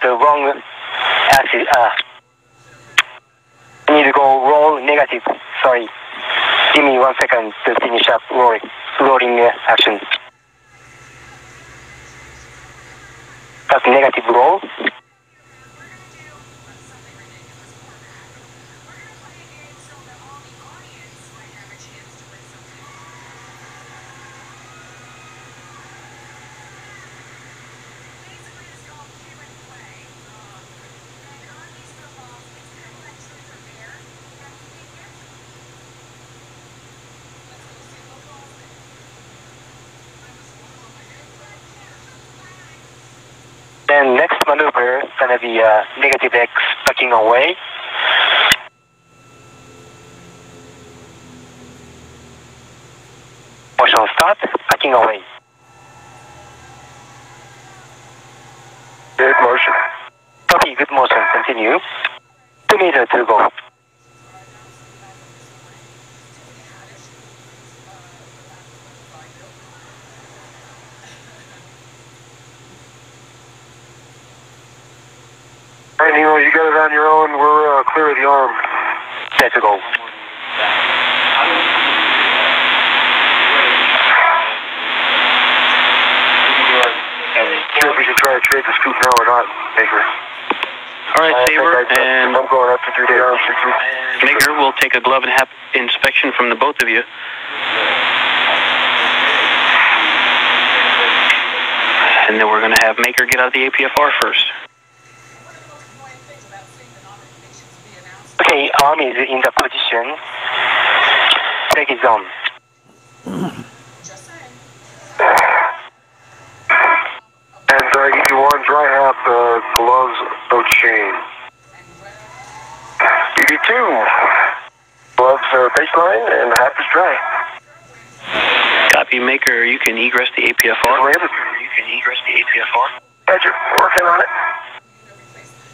the wrong axis. I need to go roll negative. Sorry. Give me 1 second to finish up rolling action. That's negative roll. Then next maneuver is gonna be negative X backing away. Motion start, backing away. Good motion. Copy, good motion, continue. 2 meters to go. Alright, Nemo, you got it on your own. We're clear of the arm. Set to go. Sure if we should try to trade the scoop now or not, Maker. Alright, Saber, and I'm going up to 3 day arm. Maker will take a glove and hap inspection from the both of you. And then we're going to have Maker get out of the APFR first. Okay, arm is in the position. Flag is on. And ED1, dry half, gloves, no chain. ED2, gloves baseline and half is dry. Copy, Maker, you can egress the APFR. Roger, working on it.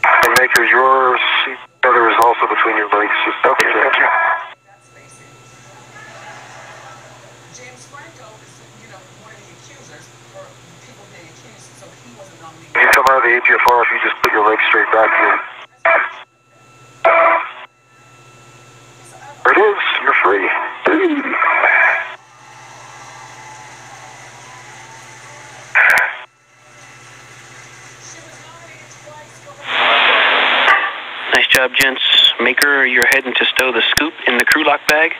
And Maker, your seat feather is also between your legs. Okay, thank you. If you come out of the APFR, if you just put your legs straight back in. There it is, you're free. Nice job, gents. Maker, you're heading to stow the scoop in the crew lock bag.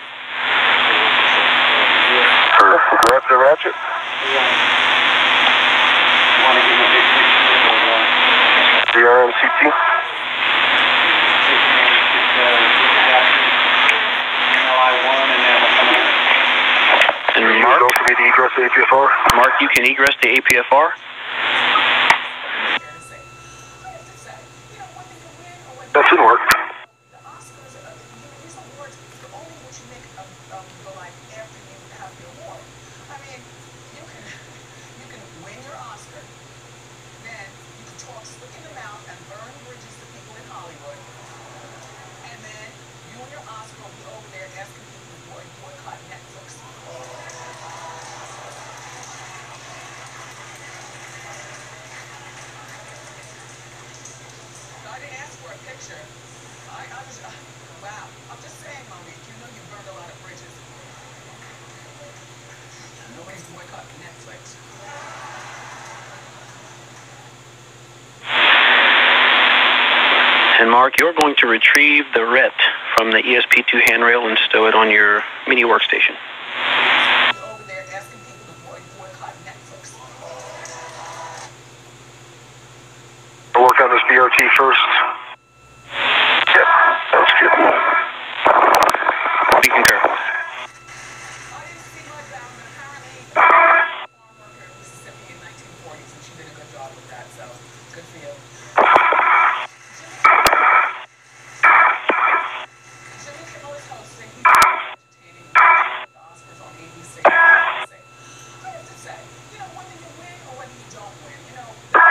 Grab the ratchet. The RMCT. And Mark, Go for me to egress the APFR. Mark, you can egress the APFR. That should work. And Mark, you're going to retrieve the RET from the ESP2 handrail and stow it on your mini workstation. I'll work on this BRT first. Yep, that's good. We concur.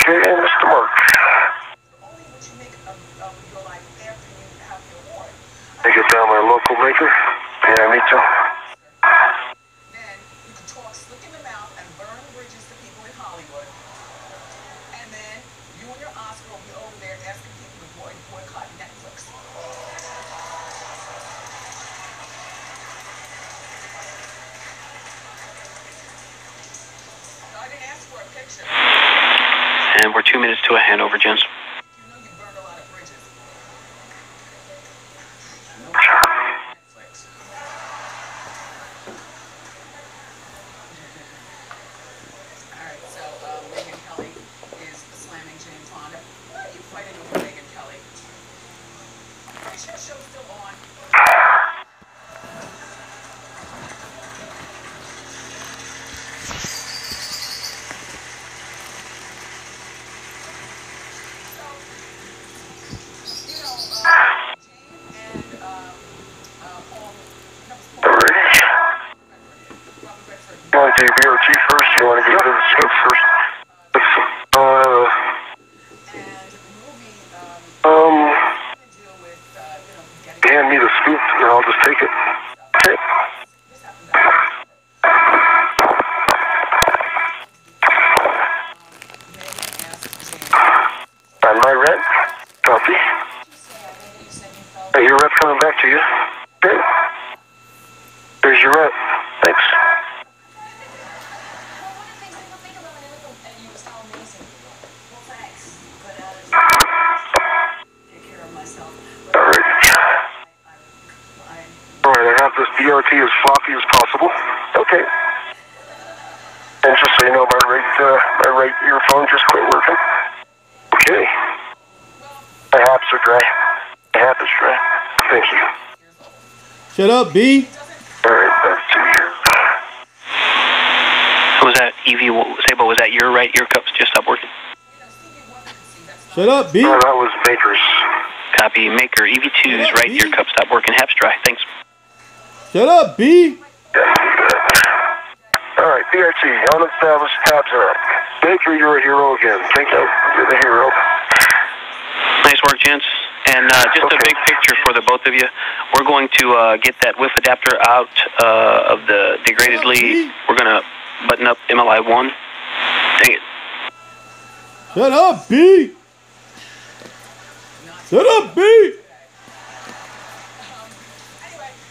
Okay, Mr. Mark. I get down my local maker. Yeah, me too. Then you can talk slick in the mouth and burn bridges to people in Hollywood. And then you and your Oscar will be over And we're 2 minutes to a handover, gents. You know you burned a lot of bridges. Netflix. All right, so Megyn Kelly is slamming Jane Fonda. Why are you fighting over Megyn Kelly? Is your show still on? You want to do BRT first? You want to get to the scope first? Hand me the scoop and I'll just take it. Okay. On my rent? Copy. Hey, your rep coming back to you. Okay. There's your rep. Thanks. Alright, I have this BRT as floppy as possible. Okay. And just so you know, my right earphone just quit working. Okay. My haps are dry. My hat is dry. Thank you. Shut up, B. Alright, back to you. Was that Evie? Sabo, was that your right ear cups just stopped working? Shut up, B. No, that was Baker's. Copy. Maker. EV2's right ear cup stopped working. Haps dry. Thanks. Shut up, B. Alright, BRT, unestablished tabs are up. Baker, you're a hero again. Thank you. You're the hero. Nice work, gents. And just a big picture for the both of you. We're going to get that whiff adapter out of the degraded lead. We're going to button up MLI 1. Dang it. Shut up, B. Shut up, B.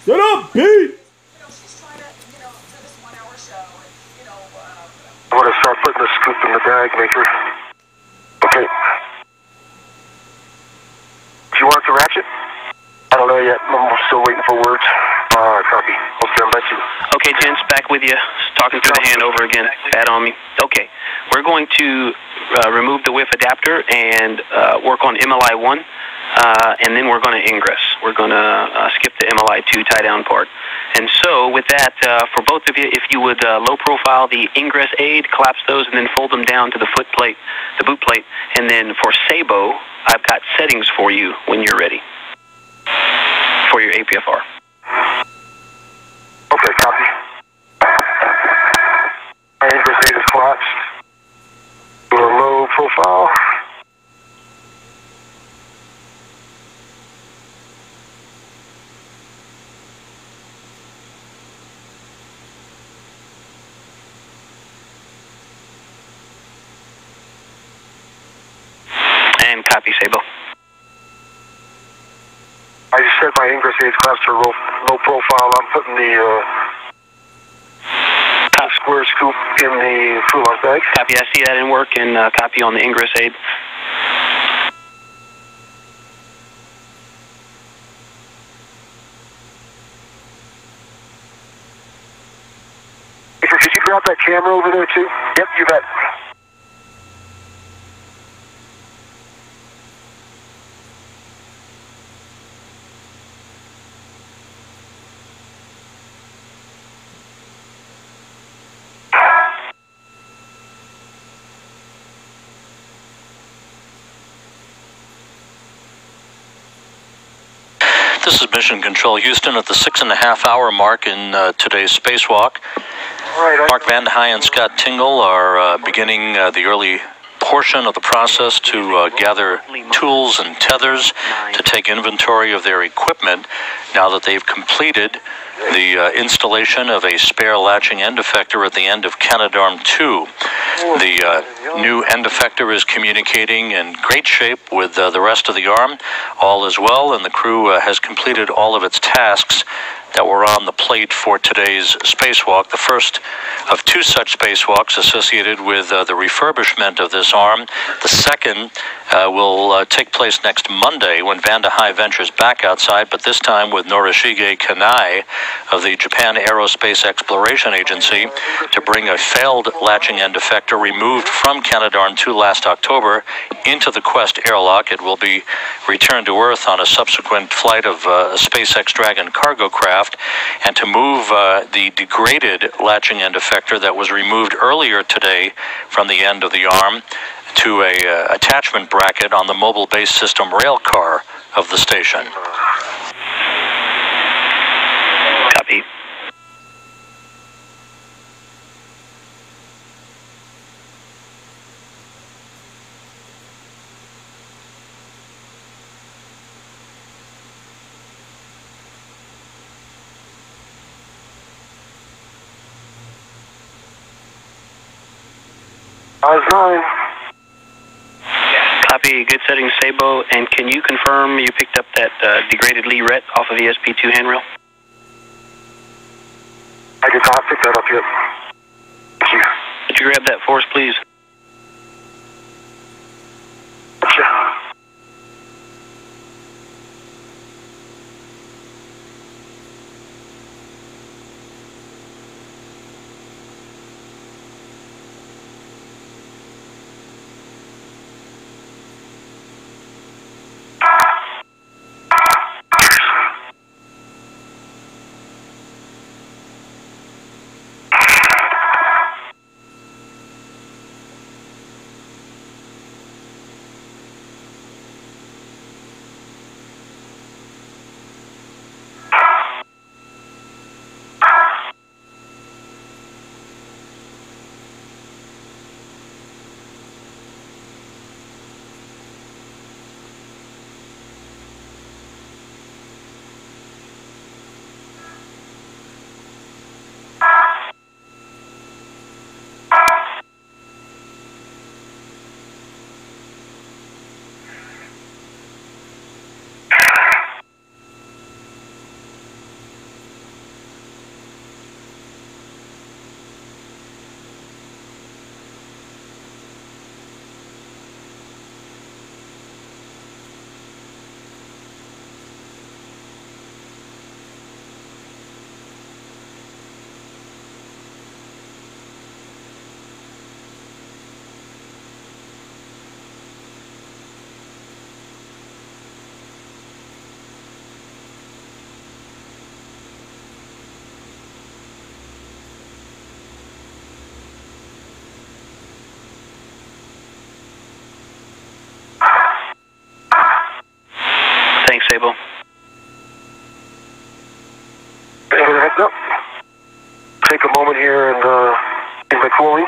Shut up, B. She's trying to, do this 1 hour show and, I'm going to start putting the scoop in the bag, Maker. Okay. Do you want the ratchet? I don't know yet. I'm still waiting for words. Copy. I'll stand by you. Okay, gents, back with you. Talking through the handover again. Bad on me. Okay. We're going to remove the whiff adapter and work on MLI 1. And then we're going to ingress. We're going to skip the MLI 2 tie-down part. And so with that, for both of you, if you would low profile the ingress aid, collapse those, and then fold them down to the foot plate, the boot plate. And then for Sabo, I've got settings for you when you're ready for your APFR. Okay, copy. My ingress aid is collapsed. Do a low profile. And copy, Sabo. I just said my ingress aid collapsed to low profile. I'm putting the square scoop in the full-on bag. Copy, I see that in work, and copy on the ingress aid. Could you grab that camera over there, too? Yep, you bet. This is Mission Control Houston at the 6.5-hour mark in today's spacewalk. Right, Mark Van High and Scott Tingle are beginning the early portion of the process to gather tools and tethers to take inventory of their equipment now that they've completed the installation of a spare latching end effector at the end of Canadarm 2. The new end effector is communicating in great shape with the rest of the arm. All is well, and the crew has completed all of its tasks that were on the plate for today's spacewalk. The first of 2 such spacewalks associated with the refurbishment of this arm. The second will take place next Monday when Vanda High ventures back outside, but this time with Norishige Kanai of the Japan Aerospace Exploration Agency to bring a failed latching end effector removed from Canadarm2 last October into the Quest airlock. It will be returned to Earth on a subsequent flight of a SpaceX Dragon cargo craft, and to move the degraded latching end effector that was removed earlier today from the end of the arm to a attachment bracket on the mobile base system rail car of the station. Copy. Eyes 9. Copy. Good setting, Sabo. And can you confirm you picked up that degraded Lee Rhett off of the SP2 handrail? I did not pick that up yet. Thank you. Could you grab that for us, please? Gotcha. Thanks, Sabo. Heads up. Take a moment here and get my cooling.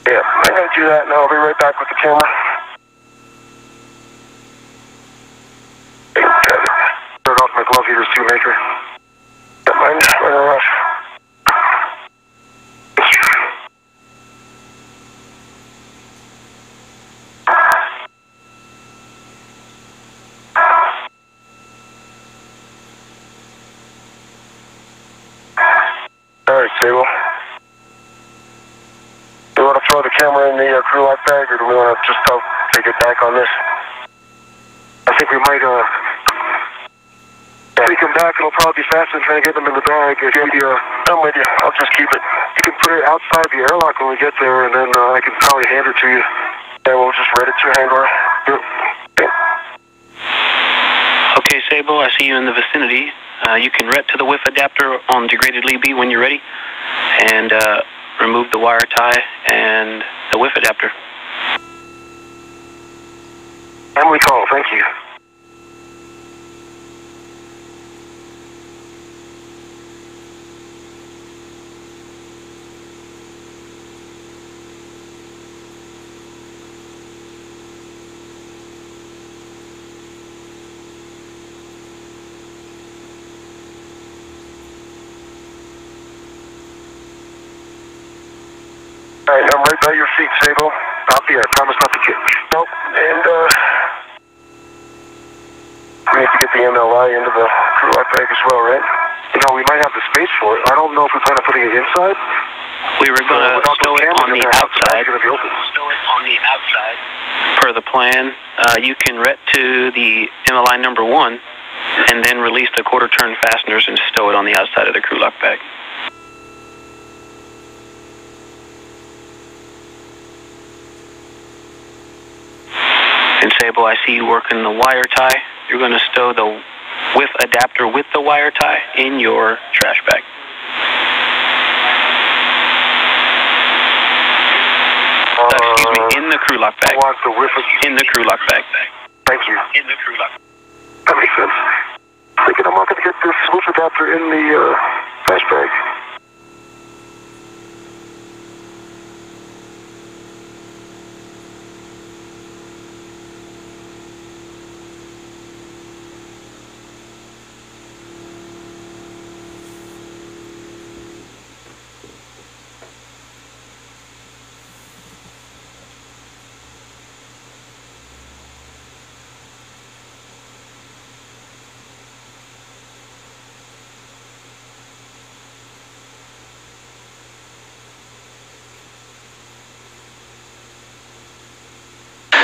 Yeah, I'm going to do that now. I'll be right back with the camera. Turn off my glove heaters too, Maker. Don't mind, we're in a rush. Alright, Sable. Do we want to throw the camera in the crew lock bag, or do we want to just take it back on this? I think we might, take them back. It'll probably be faster than trying to get them in the bag. If you, I'm with you. I'll just keep it. You can put it outside the airlock when we get there, and then I can probably hand it to you. And we'll just read it to your handler. Okay, Sabo, I see you in the vicinity. You can ret to the WIF adapter on degraded Lee B when you're ready, and remove the wire tie and the WIF adapter. Emily call, thank you. Alright, I'm right by your feet, Sable. Not the air. Promise not to kick. Nope. And, we need to get the MLI into the crew lock bag as well, right? You know, we might might have the space for it. I don't know if we plan on putting it inside. We were going to stow it on the outside. Per the plan, you can ret to the MLI number 1 and then release the quarter turn fasteners and stow it on the outside of the crew lock bag. And Sable, I see you working the wire tie. You're going to stow the whiff adapter with the wire tie in your trash bag. Excuse me, in the crew lock bag. I want the whiff in the crew lock bag. Thank you. In the crew lock. That makes sense. Thinking I'm not going to get this whiff adapter in the trash bag.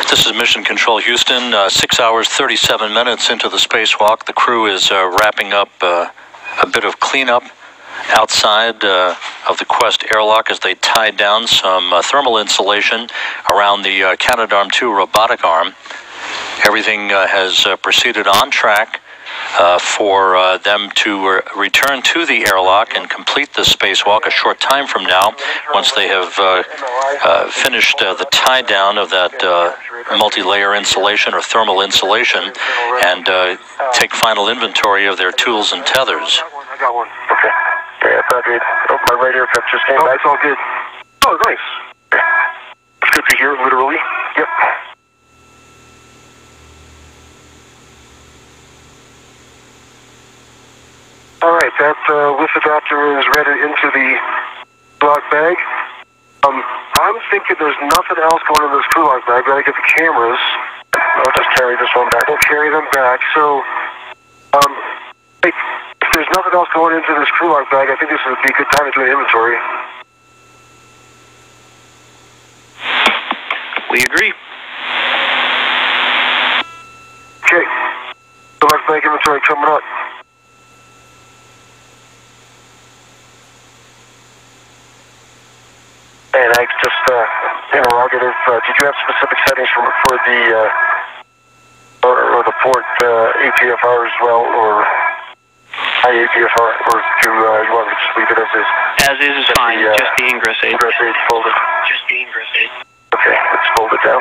This is Mission Control Houston, 6 hours, 37 minutes into the spacewalk. The crew is wrapping up a bit of cleanup outside of the Quest airlock as they tied down some thermal insulation around the Canadarm2 robotic arm. Everything has proceeded on track for them to return to the airlock and complete the spacewalk a short time from now, once they have finished the tie down of that multi-layer insulation or thermal insulation and take final inventory of their tools and tethers. I got one. Okay. Yeah, it's all good. Oh, my radio cut just came back. It's all good. Oh, nice. It's good to hear, literally. Yep. All right, that whiff adapter is ready into the lock bag. I'm thinking there's nothing else going in this crew lock bag. Gotta get the cameras. I'll just carry this one back. We'll carry them back. So, if there's nothing else going into this crew lock bag, I think this would be a good time to do an inventory. We agree. Okay. Crew lock bag inventory coming up. And I just interrogative. Did you have specific settings for the or the port APFR as well, or IAPFR, or do you want me to just leave it as is? As is fine. Just the ingress aid. Ingress aid folded. Just the ingress aid. Okay, let's fold it down.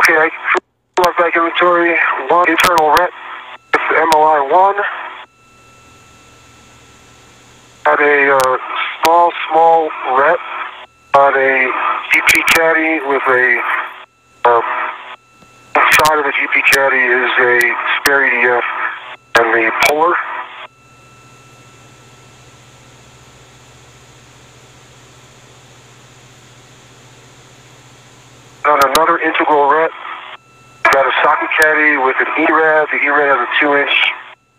Okay, lock back inventory. One internal ret with MLI 1. Had a small ret on a GP caddy with a side of the GP caddy is a spare EDF and the puller. On another integral ret, got a socket caddy with an ERAD. The ERAD has a 2-inch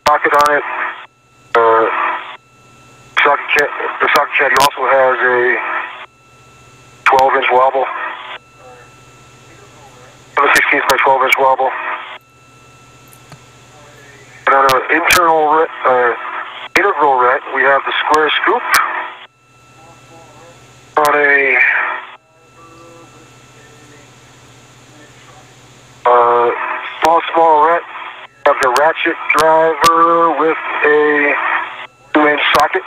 socket on it. The socket caddy also has a 12-inch wobble. A 16 by 12-inch wobble. And on an internal integral ret, we have the square scoop. On a small ret, we have the ratchet driver with a 2-inch socket.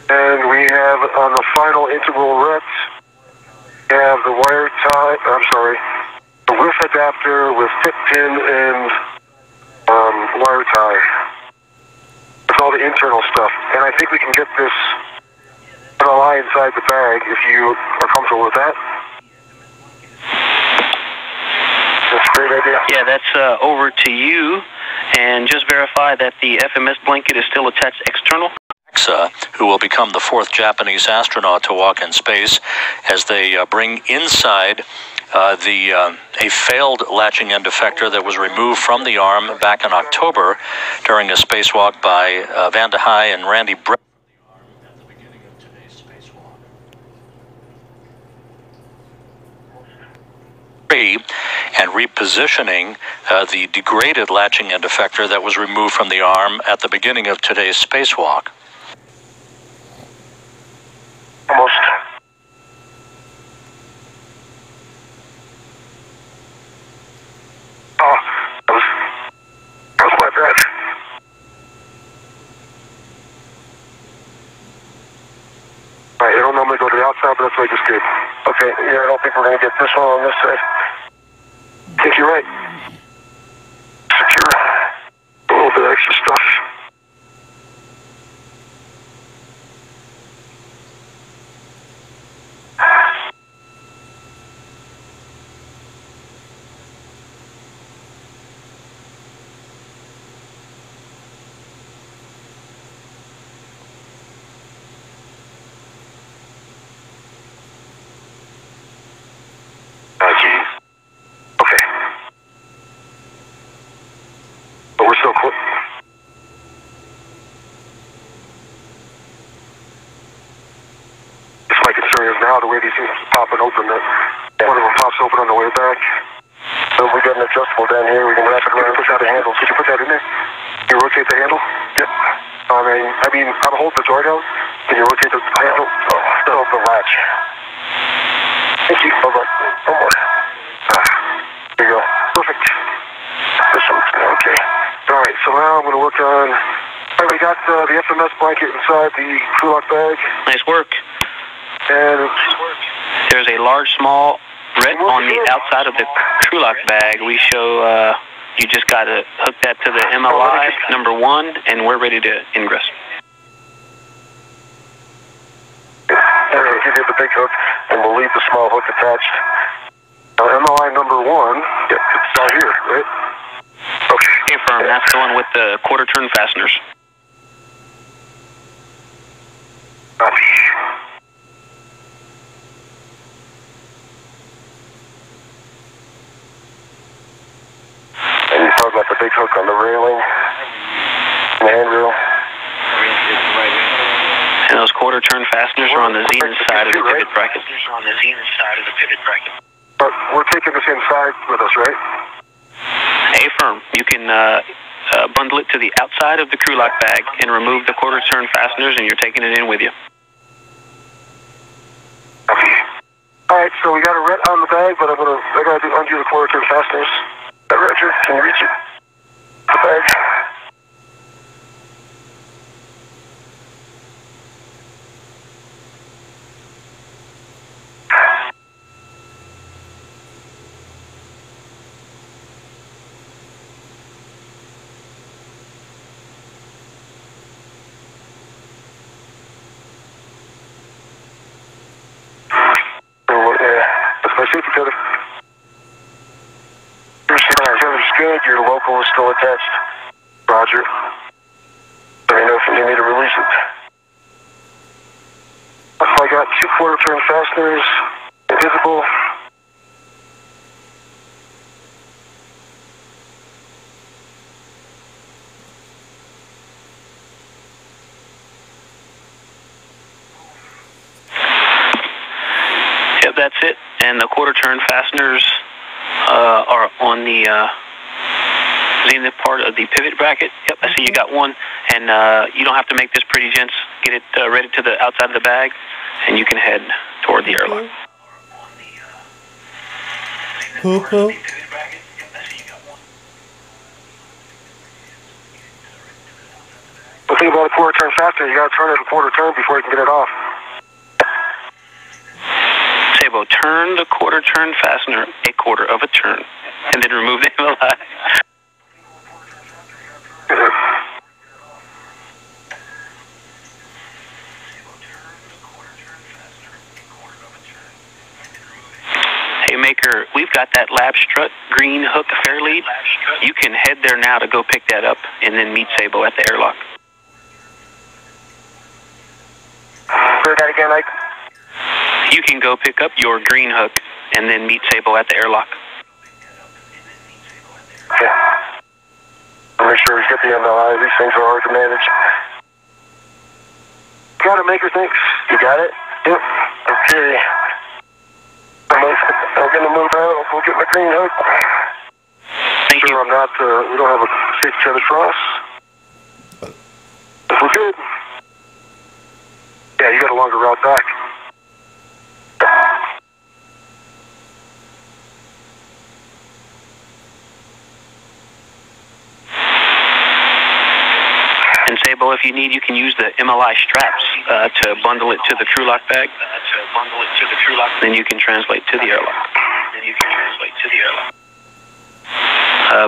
And we have on the final integral ret, we have the wire tie, the whiff adapter with tip pin and wire tie. That's all the internal stuff. And I think we can get this MLI inside the bag if you are comfortable with that. That's a great idea. Yeah, that's over to you. And just verify that the FMS blanket is still attached external. Who will become the 4th Japanese astronaut to walk in space as they bring inside A failed latching end effector that was removed from the arm back in October during a spacewalk by Van de Heye and Randy Brett. At the beginning of today's spacewalk. And repositioning the degraded latching end effector that was removed from the arm at the beginning of today's spacewalk. Almost. Oh, that was my bad. Alright, I don't normally go to the outside, but that's what I just did. Okay, yeah, I don't think we're going to get this one on this side. I think you're right. Secure. A little bit of extra stuff. Okay. But we're still close. It's my concern is now the way these things are popping open, that one of them pops open on the way back. So we got an adjustable down here. We can wrap it around and push out the handle. Could you put that in there? Can you rotate the handle? Yep. I mean, I'm holding the door down. Can you rotate the handle? Oh, still the latch. Thank you. Hold on. One more. There you go. Perfect. This one. Okay. All right. So now I'm going to work on. All right, we got the FMS blanket inside the crew lock bag. Nice work. And there's a large, small red on the outside of the crew lock bag. We show you just got to hook that to the MLI #1, and we're ready to ingress. We're going to give you the big hook, and we'll leave the small hook attached. Now, MLI #1, yep, it's out here, right? Okay. Affirm, that's the one with the quarter turn fasteners. And you talk about the big hook on the railing, and the handrail. And those quarter turn fasteners are on the Zenith side of the pivot bracket. But we're taking this inside with us, right? Affirm. You can bundle it to the outside of the crew lock bag and remove the quarter turn fasteners, and you're taking it in with you. Okay. All right, so we got a red on the bag, but I gotta undo the quarter turn fasteners. Roger, can you reach it? The bag. That's my safety tether. Your safety tether is good. Your local is still attached. Roger. Let me know if you need to release it. I got 2 quarter turn fasteners. Invisible. Yep, that's it. And the quarter turn fasteners are on the Zenith part of the pivot bracket. Yep, I see you got one. And you don't have to make this pretty, gents. Get it ready to the outside of the bag, and you can head toward the airlock. Popo. The thing about a quarter turn fastener, you gotta turn it a quarter turn before you can get it off. Sabo, turn the quarter turn fastener a quarter of a turn, and then remove the MLI. Haymaker, we've got that lab strut green hook fair lead. You can head there now to go pick that up and then meet Sabo at the airlock. Say that again, Ike. You can go pick up your green hook and then meet Sabo at the airlock. Okay. I'll make sure he's got the MLI. These things are hard to manage. Got it, Maker, thanks. You got it? Yep. Okay. I'm going to move out. We'll get my green hook. Thank you. I'm not, we don't have a safe jet across. If we're good. Yeah, you got a longer route back. And Sabo, if you need, you can use the MLI straps to bundle it to the TrueLock bag. Then you can translate to the airlock.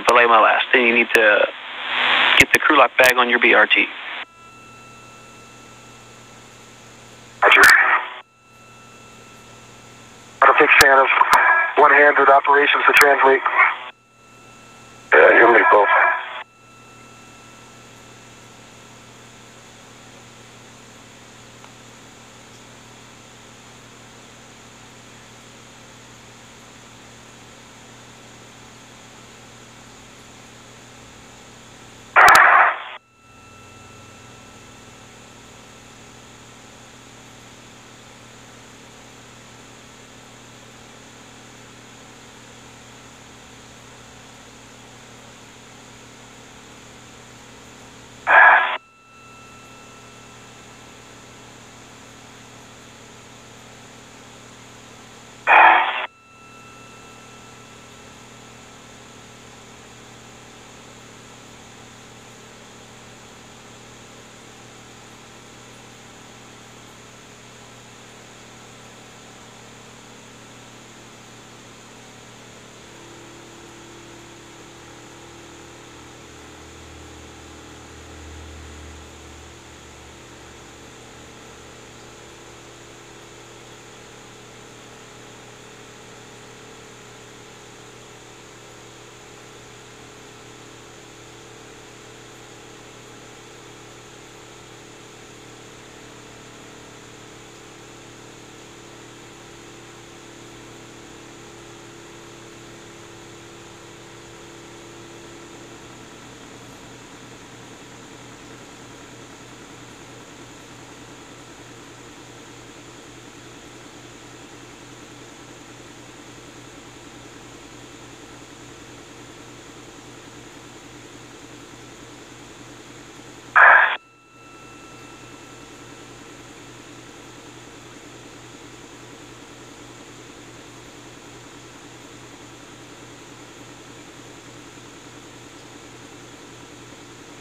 Belay my last. Then you need to get the TrueLock bag on your BRT. Roger. I'm a big fan of one-handed operations to translate. Yeah, you'll make both.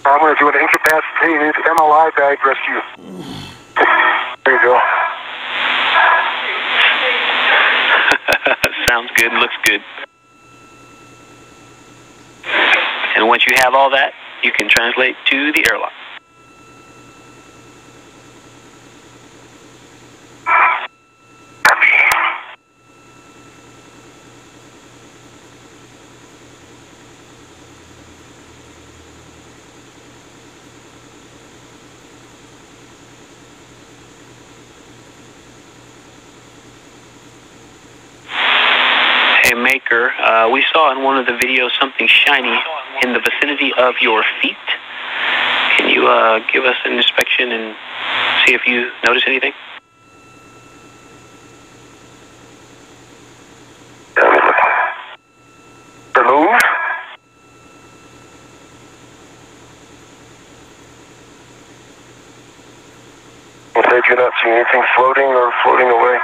I'm going to do an incapacitated MLI bag rescue. There you go. Sounds good. Looks good. And once you have all that, you can translate to the airlock. Hey, Maker, we saw in one of the videos something shiny in the vicinity of your feet. Can you give us an inspection and see if you notice anything? Remove. Okay, do not see anything floating or floating away.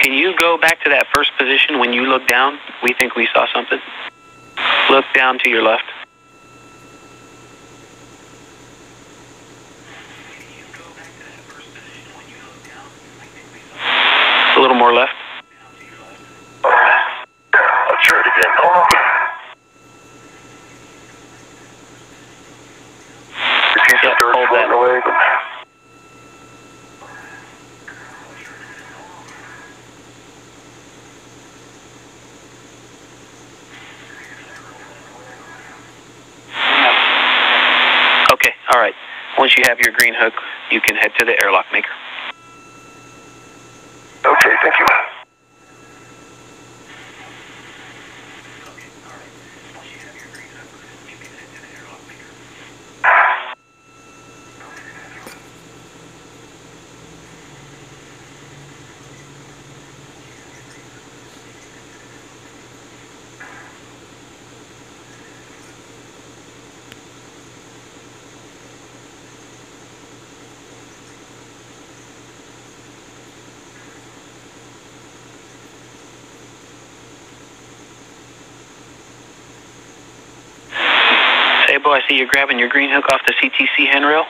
Can you go back to that first position when you look down? We think we saw something. Look down to your left. A little more left. I'll try it again. You see some dirt floating away. Once you have your green hook, you can head to the airlock maker. Okay, thank you. Sabo, I see you're grabbing your green hook off the CTC handrail.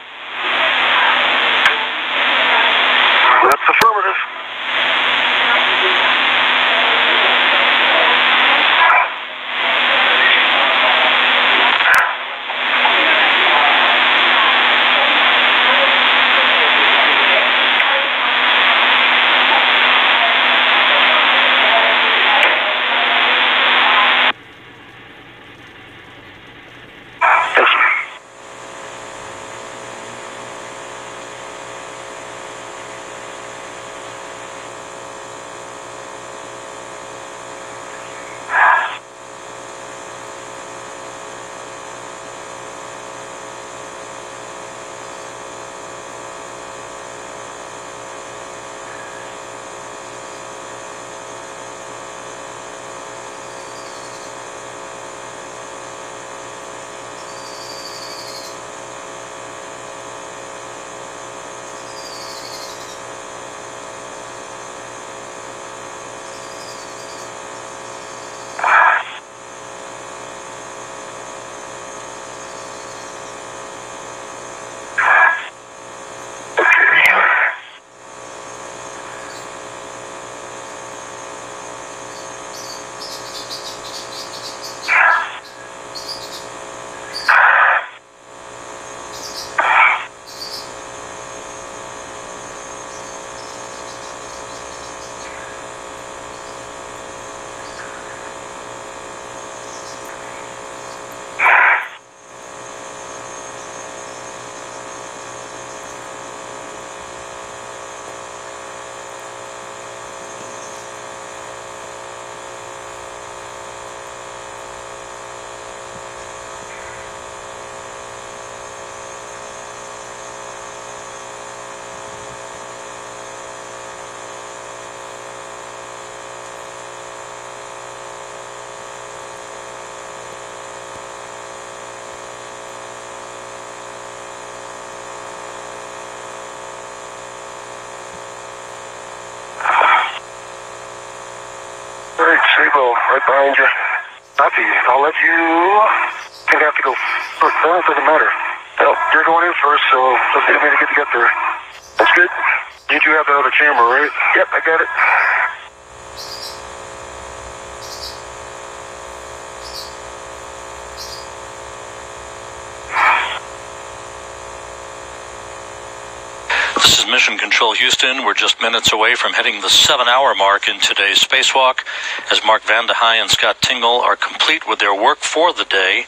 That's affirmative. Sabo, right behind you. Copy. I'll let you... I think I have to go first. No, it doesn't matter. Well, you're going in first, so let's see if we can get there. That's good. You do have the other camera, right? Yep, I got it. This is Mission Control Houston. We're just minutes away from hitting the 7-hour mark in today's spacewalk, as Mark Vande Hei and Scott Tingle are complete with their work for the day.